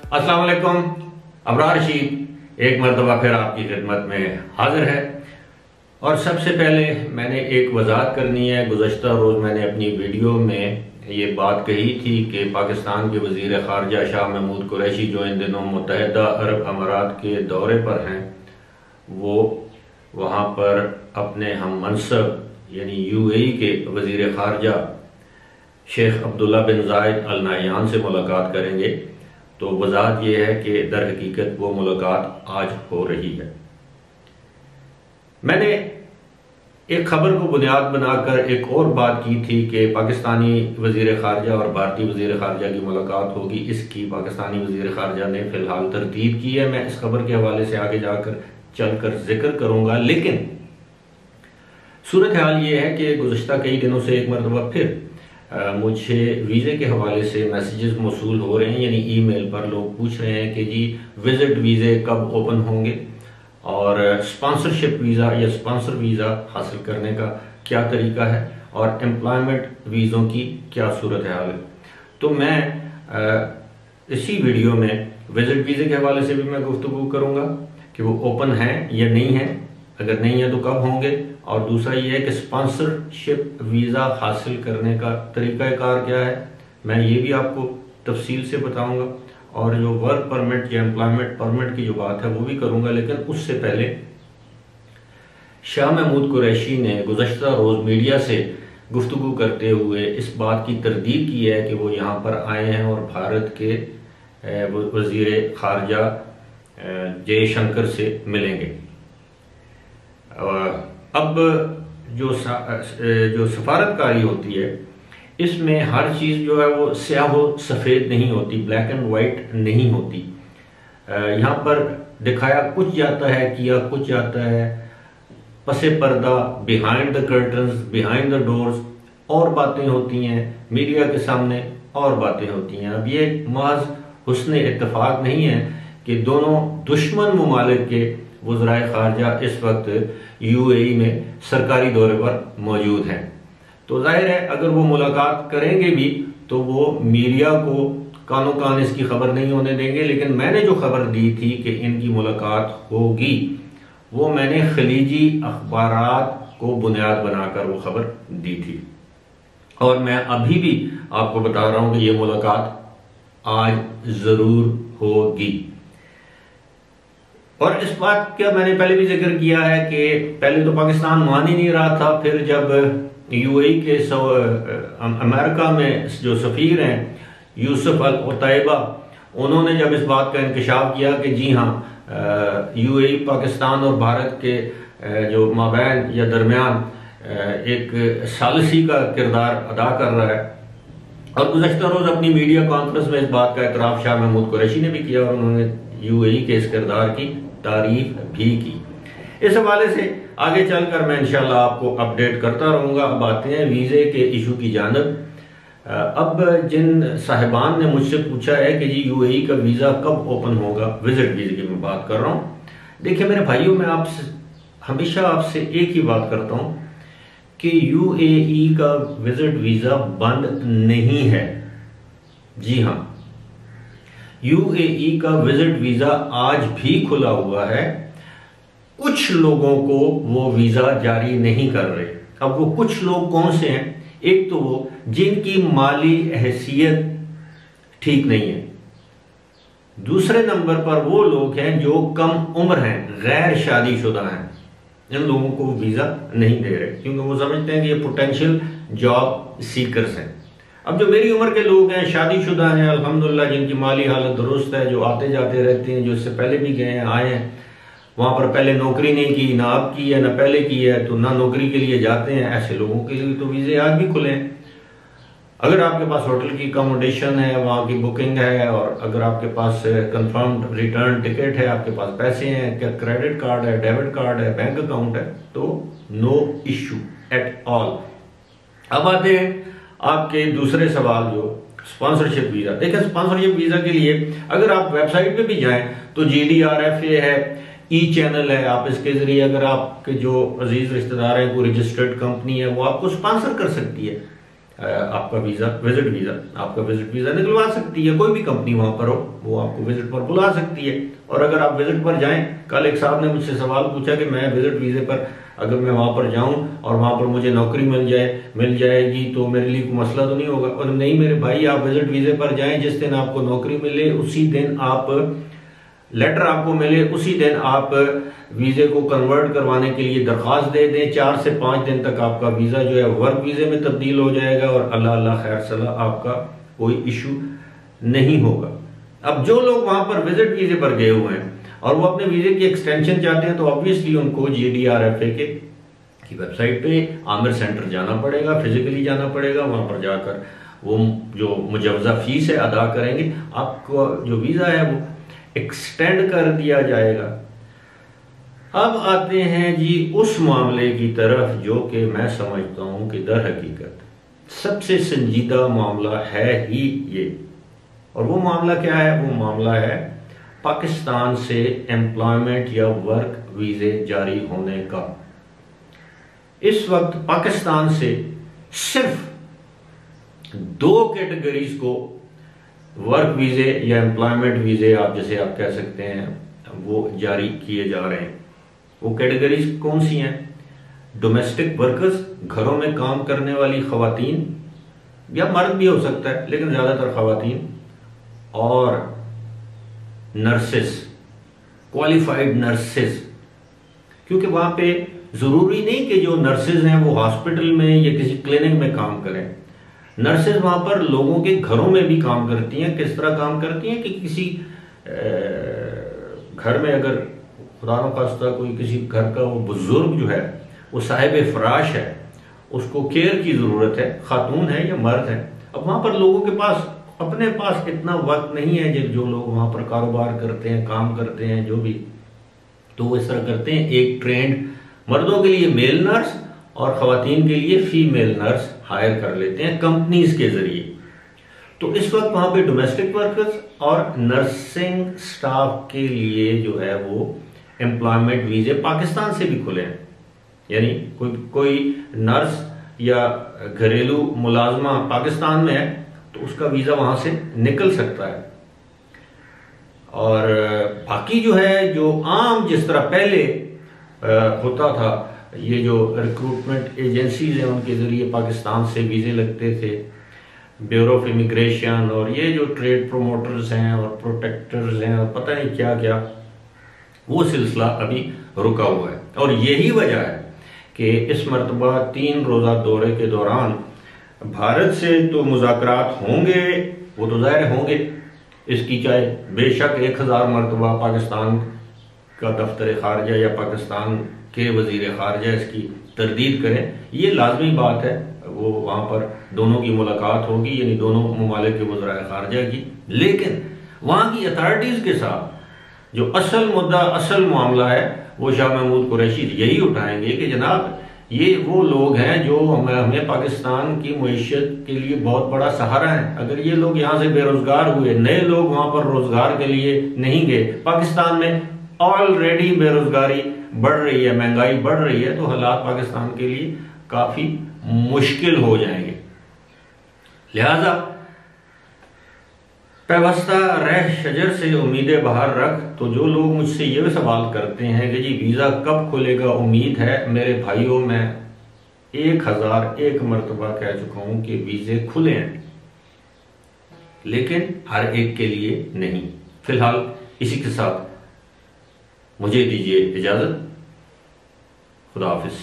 अस्सलाम वालेकुम। अबरार रशीद एक मरतबा फिर आपकी खिदमत में हाजिर है। और सबसे पहले मैंने एक वजाहत करनी है। गुज़श्ता रोज़ मैंने अपनी वीडियो में ये बात कही थी कि पाकिस्तान के वज़ीर ख़ारजा शाह महमूद कुरैशी जो इन दिनों मुत्तहिदा अरब अमारात के दौरे पर हैं, वो वहाँ पर अपने हम मनसब यानी UAE के वज़ीर ख़ारजा शेख अब्दुल्ला बिन ज़ायद अल नहयान से मुलाकात करेंगे। तो वजाहत यह है कि दर हकीकत वो मुलाकात आज हो रही है। मैंने एक खबर को बुनियाद बनाकर एक और बात की थी कि पाकिस्तानी वज़ीर ख़ारजा और भारतीय वज़ीर ख़ारजा की मुलाकात होगी। इसकी पाकिस्तानी वज़ीर ख़ारजा ने फ़िलहाल तरदीद की है। मैं इस खबर के हवाले से आगे जाकर चलकर जिक्र करूँगा, लेकिन सूरत हाल ये है कि गुज़श्ता कई दिनों से एक मरतबा फिर मुझे वीज़े के हवाले से मैसेजेस मौसूल हो रहे हैं, यानी ईमेल पर लोग पूछ रहे हैं कि जी विज़िट वीज़े कब ओपन होंगे और स्पॉन्सरशिप वीज़ा या स्पॉन्सर वीज़ा हासिल करने का क्या तरीका है और एम्प्लॉयमेंट वीज़ों की क्या सूरत हाल है। तो मैं इसी वीडियो में विज़िट वीज़े के हवाले से भी मैं गुफ्तगू करूँगा कि वो ओपन है या नहीं है, अगर नहीं है तो कब होंगे, और दूसरा ये है कि स्पॉन्सरशिप वीज़ा हासिल करने का तरीक़ाकार क्या है, मैं ये भी आपको तफसील से बताऊंगा। और जो वर्क परमिट या एम्प्लॉयमेंट परमिट की जो बात है वो भी करूंगा। लेकिन उससे पहले शाह महमूद कुरैशी ने गुज़श्ता रोज़ मीडिया से गुफ्तगू करते हुए इस बात की तरदीद की है कि वो यहाँ पर आए हैं और भारत के वज़ीर ख़ारजा जयशंकर से मिलेंगे। अब जो सफारतकारी होती है इसमें हर चीज़ जो है वो स्याह सफ़ेद नहीं होती, ब्लैक एंड वाइट नहीं होती। यहाँ पर दिखाया कुछ जाता है, किया कुछ जाता है, पसे पर्दा, behind the curtains, behind the doors और बातें होती हैं, मीडिया के सामने और बातें होती हैं। अब ये महज हुस्न इत्तेफाक नहीं है कि दोनों दुश्मन ममालिक के वज़राए ख़ारजा इस वक्त UAE में सरकारी दौरे पर मौजूद हैं। तो जाहिर है अगर वो मुलाकात करेंगे भी तो वो मीडिया को कानो कान इसकी खबर नहीं होने देंगे। लेकिन मैंने जो खबर दी थी कि इनकी मुलाकात होगी वो मैंने खलीजी अखबारात को बुनियाद बनाकर वो खबर दी थी, और मैं अभी भी आपको बता रहा हूं कि ये मुलाकात आज जरूर होगी। और इस बात का मैंने पहले भी जिक्र किया है कि पहले तो पाकिस्तान मान ही नहीं रहा था, फिर जब UAE के अमेरिका में जो सफ़ीर हैं यूसुफ अल उतैबा, उन्होंने जब इस बात का इंकशाफ किया कि जी हाँ UAE पाकिस्तान और भारत के जो माबैन या दरमियान एक सालिसी का किरदार अदा कर रहा है, और गुज़श्ता रोज़ अपनी मीडिया कॉन्फ्रेंस में इस बात का इतराफ़ शाह महमूद कुरैशी ने भी किया और उन्होंने UAE के इस किरदार की तारीफ भी की। इस हवाले से आगे चलकर मैं इंशाल्लाह आपको अपडेट करता रहूँगा। अब आते हैं वीज़े के इशू की जानब। अब जिन साहिबान ने मुझसे पूछा है कि जी UAE का वीज़ा कब ओपन होगा, विजिट वीज़े की मैं बात कर रहा हूँ। देखिए मेरे भाइयों, मैं आपसे हमेशा आपसे एक ही बात करता हूँ कि UAE का विजिट वीज़ा बंद नहीं है। जी हाँ, UAE का विजिट वीज़ा आज भी खुला हुआ है। कुछ लोगों को वो वीज़ा जारी नहीं कर रहे। अब वो कुछ लोग कौन से हैं? एक तो वो जिनकी माली हैसियत ठीक नहीं है, दूसरे नंबर पर वो लोग हैं जो कम उम्र हैं, गैर शादीशुदा हैं। इन लोगों को वीज़ा नहीं दे रहे क्योंकि वो समझते हैं कि ये पोटेंशियल जॉब सीकर्स हैं। अब जो मेरी उम्र के लोग हैं, शादीशुदा हैं अल्हम्दुलिल्लाह, जिनकी माली हालत दुरुस्त है, जो आते जाते रहते हैं, जो इससे पहले भी गए हैं आए हैं, वहाँ पर पहले नौकरी नहीं की, ना अब की है ना पहले की है, तो ना नौकरी के लिए जाते हैं, ऐसे लोगों के लिए तो वीज़े आज भी खुले हैं। अगर आपके पास होटल की अकोमोडेशन है, वहाँ की बुकिंग है, और अगर आपके पास कंफर्म्ड रिटर्न टिकट है, आपके पास पैसे हैं, क्या क्रेडिट कार्ड है, डेबिट कार्ड है, बैंक अकाउंट है, तो नो इशू एट ऑल। अब आते हैं आपके दूसरे सवाल, जो स्पॉन्सरशिप वीज़ा। देखिए स्पॉन्सरशिप वीज़ा के लिए अगर आप वेबसाइट पे भी जाएं तो GDRFA है, चैनल है, आप इसके जरिए अगर आपके जो अजीज रिश्तेदार हैं, कोई रजिस्टर्ड कंपनी है, वो आपको स्पॉन्सर कर सकती है। आपका वीज़ा, विजिट वीज़ा, आपका विजिट वीज़ा निकलवा सकती है। कोई भी कंपनी वहाँ पर हो वो आपको विजिट पर बुला सकती है। और अगर आप विजिट पर जाएं, कल एक साहब ने मुझसे सवाल पूछा कि मैं विजिट वीज़े पर अगर मैं वहाँ पर जाऊँ और वहाँ पर मुझे नौकरी मिल जाएगी तो मेरे लिए कोई मसला तो नहीं होगा। और नहीं मेरे भाई, आप विजिट वीज़े पर जाएं, जिस दिन आपको नौकरी मिले उसी दिन आप लेटर आपको मिले उसी दिन आप वीज़े को कन्वर्ट करवाने के लिए दरख्वास्त दे दें। 4 से 5 दिन तक आपका वीज़ा जो है वर्क वीज़े में तब्दील हो जाएगा और अल्लाह अल्लाह खैर सलाह आपका कोई इशू नहीं होगा। अब जो लोग वहां पर विजिट वीज़े पर गए हुए हैं और वो अपने वीज़े की एक्सटेंशन चाहते हैं तो ऑब्वियसली उनको GDRFA की वेबसाइट पे आमिर सेंटर जाना पड़ेगा, फिजिकली जाना पड़ेगा। वहां पर जाकर वो जो मुजवजा फीस है अदा करेंगे, आपको जो वीज़ा है वो एक्सटेंड कर दिया जाएगा। अब आते हैं जी उस मामले की तरफ जो कि मैं समझता हूं कि दर हकीकत सबसे संजीदा मामला है ही ये। और वो मामला क्या है? वो मामला है पाकिस्तान से एम्प्लॉयमेंट या वर्क वीजे जारी होने का। इस वक्त पाकिस्तान से सिर्फ 2 कैटेगरीज को वर्क वीजे या एम्प्लॉयमेंट वीजे आप जैसे आप कह सकते हैं वो जारी किए जा रहे हैं। वो कैटेगरीज कौन सी हैं? डोमेस्टिक वर्कर्स, घरों में काम करने वाली खवातीन, या मर्द भी हो सकता है लेकिन ज्यादातर खवातीन, और नर्सेस, क्वालिफाइड नर्सेस। क्योंकि वहां पे जरूरी नहीं कि जो नर्सेज हैं वो हॉस्पिटल में या किसी क्लिनिक में काम करें। नर्सेज वहां पर लोगों के घरों में भी काम करती हैं। किस तरह काम करती हैं कि किसी घर में अगर खुदा न खास्ता कोई किसी घर का वो बुजुर्ग जो है वो साहिब फराश है, उसको केयर की जरूरत है, खातून है या मर्द है। अब वहां पर लोगों के पास अपने पास इतना वक्त नहीं है जो लोग वहां पर कारोबार करते हैं, काम करते हैं जो भी, तो वो इस तरह करते हैं एक ट्रेंड मर्दों के लिए मेल नर्स और खवातीन के लिए फीमेल नर्स हायर कर लेते हैं कंपनीज के जरिए। तो इस वक्त वहां पे डोमेस्टिक वर्कर्स और नर्सिंग स्टाफ के लिए जो है वो एम्प्लॉयमेंट वीजे पाकिस्तान से भी खुले हैं। यानी कोई नर्स या घरेलू मुलाजमा पाकिस्तान में है तो उसका वीजा वहां से निकल सकता है। और बाकी जो है जो आम जिस तरह पहले होता था, ये जो रिक्रूटमेंट एजेंसीज हैं उनके जरिए पाकिस्तान से वीजे लगते थे, ब्यूरो ऑफ इमिग्रेशन और ये जो ट्रेड प्रोमोटर्स हैं और प्रोटेक्टर्स हैं और पता नहीं क्या क्या, वो सिलसिला अभी रुका हुआ है। और यही वजह है कि इस मरतबा 3 रोजा दौरे के दौरान भारत से तो मुज़ाकरात होंगे, वो तो ज़ाहिर होंगे, इसकी चाहे बेशक 1000 मरतबा पाकिस्तान का दफ्तर खारजा या पाकिस्तान के वजीर खारजा इसकी तरदीद करें, ये लाजमी बात है। वो वहाँ पर दोनों की मुलाकात होगी, यानी दोनों ममालिक के वज़राए खारजा की। लेकिन वहाँ की अथॉरिटीज़ के साथ जो असल मुद्दा, असल मामला है वो शाह महमूद कुरैशी यही उठाएंगे कि जनाब ये वो लोग हैं जो हमें पाकिस्तान की मईशत के लिए बहुत बड़ा सहारा है। अगर ये लोग यहाँ से बेरोजगार हुए, नए लोग वहां पर रोजगार के लिए नहीं गए, पाकिस्तान में ऑलरेडी बेरोजगारी बढ़ रही है, महंगाई बढ़ रही है, तो हालात पाकिस्तान के लिए काफी मुश्किल हो जाएंगे। लिहाजा पैवस्ता रह शजर से उम्मीदें बाहर रख। तो जो लोग मुझसे ये सवाल करते हैं कि जी वीज़ा कब खुलेगा, उम्मीद है मेरे भाइयों, मैं 1001 मरतबा कह चुका हूं कि वीज़े खुले हैं, लेकिन हर एक के लिए नहीं। फिलहाल इसी के साथ मुझे दीजिए इजाज़त। खुदा हाफिज।